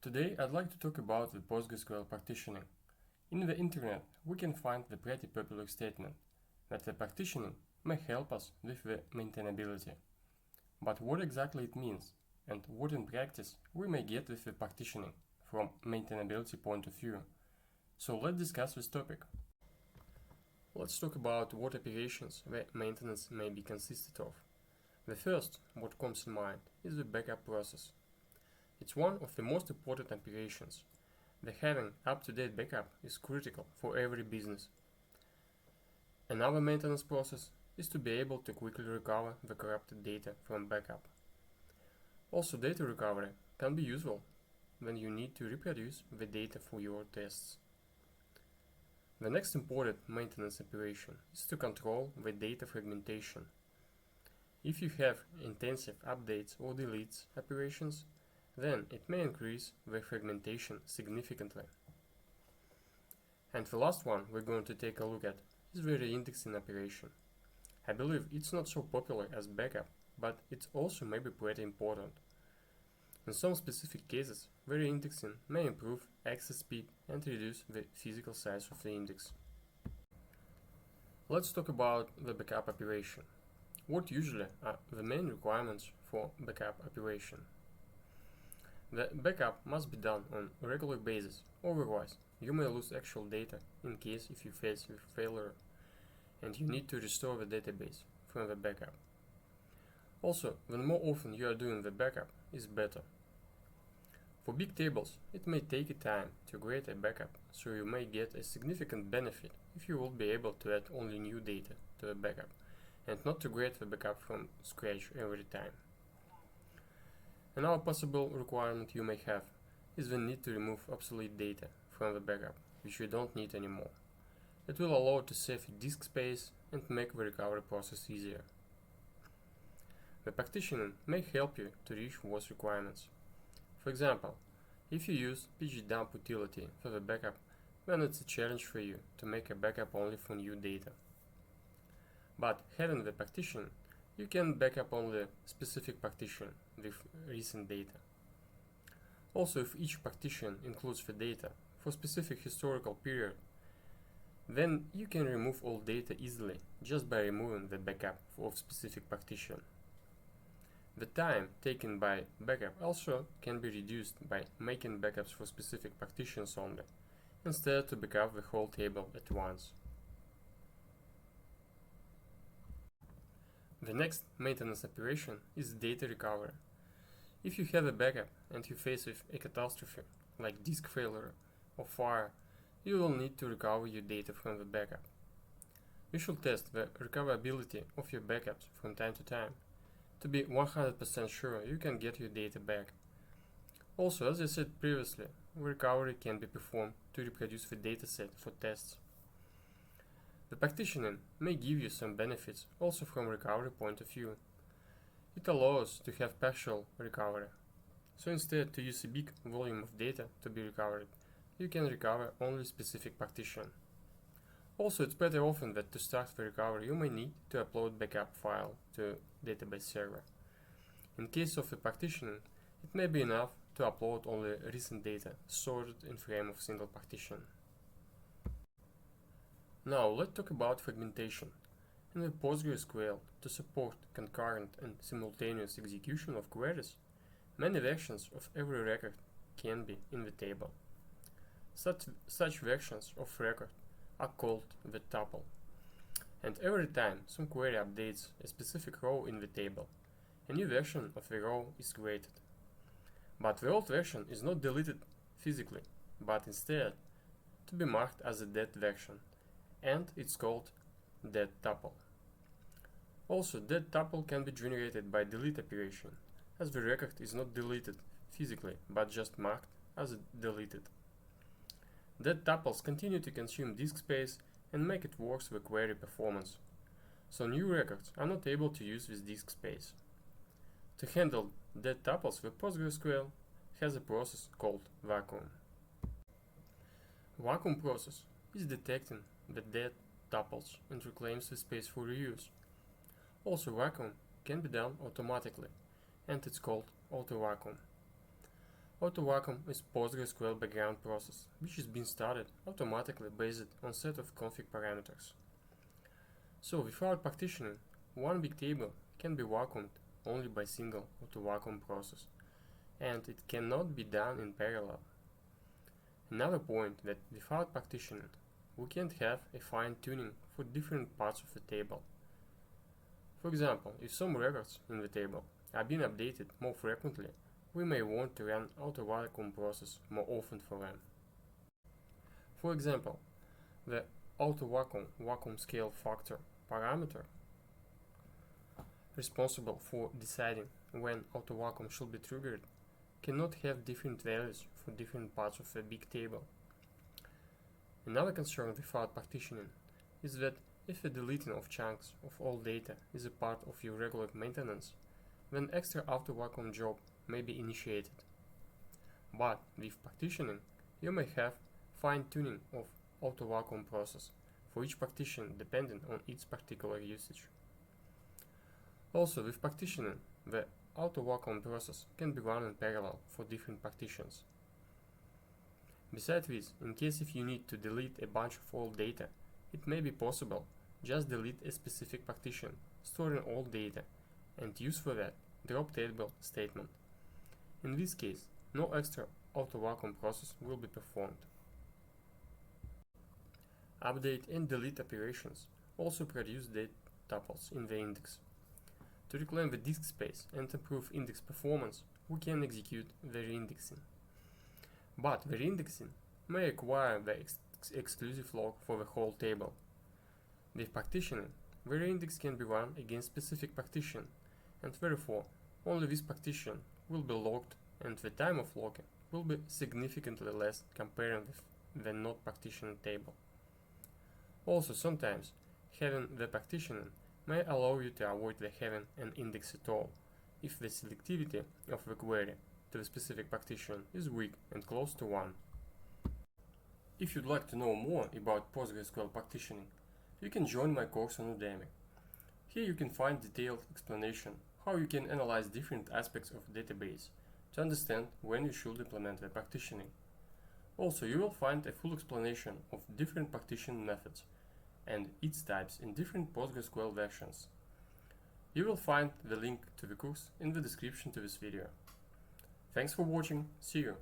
Today I'd like to talk about the PostgreSQL partitioning. In the internet, we can find the pretty popular statement that the partitioning may help us with the maintainability. But what exactly it means, and what in practice we may get with the partitioning from maintainability point of view. So let's discuss this topic. Let's talk about what operations the maintenance may be consisted of. The first, what comes in mind, is the backup process. It's one of the most important operations. The having up-to-date backup is critical for every business. Another maintenance process is to be able to quickly recover the corrupted data from backup. Also, data recovery can be useful when you need to reproduce the data for your tests. The next important maintenance operation is to control the data fragmentation. If you have intensive updates or deletes operations, then it may increase the fragmentation significantly. And the last one we're going to take a look at is the reindexing operation. I believe it's not so popular as backup, but it also may be pretty important. In some specific cases, the reindexing may improve access speed and reduce the physical size of the index. Let's talk about the backup operation. What usually are the main requirements for backup operation? The backup must be done on a regular basis, otherwise you may lose actual data in case if you face with failure and you need to restore the database from the backup. Also, the more often you are doing the backup is better. For big tables, it may take a time to create a backup, so you may get a significant benefit if you will be able to add only new data to the backup and not to create the backup from scratch every time. Another possible requirement you may have is the need to remove obsolete data from the backup, which you don't need anymore. It will allow to save disk space and make the recovery process easier. The partitioning may help you to reach those requirements. For example, if you use pgdump utility for the backup, then it's a challenge for you to make a backup only for new data. But having the partition, you can backup only specific partition with recent data. Also, if each partition includes the data for specific historical period, then you can remove all data easily just by removing the backup of specific partition. The time taken by backup also can be reduced by making backups for specific partitions only, instead to backup the whole table at once. The next maintenance operation is data recovery. If you have a backup and you face with a catastrophe, like disk failure or fire, you will need to recover your data from the backup. You should test the recoverability of your backups from time to time to be 100% sure you can get your data back. Also, as I said previously, recovery can be performed to reproduce the dataset for tests. The partitioning may give you some benefits also from recovery point of view. It allows to have partial recovery. So instead to use a big volume of data to be recovered, you can recover only specific partition. Also, it's pretty often that to start the recovery you may need to upload backup file to database server. In case of the partitioning, it may be enough to upload only recent data sorted in frame of single partition. Now let's talk about fragmentation. In the PostgreSQL, to support concurrent and simultaneous execution of queries, many versions of every record can be in the table. Such versions of record are called the tuple. And every time some query updates a specific row in the table, a new version of the row is created. But the old version is not deleted physically, but instead to be marked as a dead version, and it's called dead tuple. Also, dead tuple can be generated by delete operation, as the record is not deleted physically, but just marked as deleted. Dead tuples continue to consume disk space and make it worse the query performance, so new records are not able to use this disk space. To handle dead tuples, the PostgreSQL has a process called vacuum. Vacuum process is detecting the dead tuples and reclaims the space for reuse. Also, vacuum can be done automatically, and it's called auto vacuum. AutoVacuum is PostgreSQL background process, which is being started automatically based on set of config parameters. So without partitioning, one big table can be vacuumed only by single AutoVacuum process, and it cannot be done in parallel. Another point that without partitioning, we can't have a fine-tuning for different parts of the table. For example, if some records in the table are being updated more frequently, we may want to run AutoVacuum process more often for them. For example, the AutoVacuum vacuum scale factor parameter responsible for deciding when AutoVacuum should be triggered cannot have different values for different parts of a big table. Another concern without partitioning is that if the deleting of chunks of all data is a part of your regular maintenance, then extra AutoVacuum job may be initiated. But with partitioning, you may have fine-tuning of AutoVacuum process for each partition depending on its particular usage. Also, with partitioning, the AutoVacuum process can be run in parallel for different partitions. Besides this, in case if you need to delete a bunch of old data, it may be possible just delete a specific partition storing all data and use for that drop table statement. In this case, no extra AutoVacuum process will be performed. Update and delete operations also produce data tuples in the index. To reclaim the disk space and improve index performance, we can execute the reindexing. But the reindexing may require the exclusive log for the whole table. With partitioning, the reindex can be run against specific partition, and therefore only this partition will be logged and the time of logging will be significantly less compared with the not partitioned table. Also, sometimes having the partitioning may allow you to avoid the having an index at all, if the selectivity of the query to the specific partition is weak and close to 1. If you'd like to know more about PostgreSQL partitioning, you can join my course on Udemy. Here you can find detailed explanation how you can analyze different aspects of a database to understand when you should implement the partitioning. Also, you will find a full explanation of different partition methods and its types in different PostgreSQL versions. You will find the link to the course in the description to this video. Thanks for watching, see you!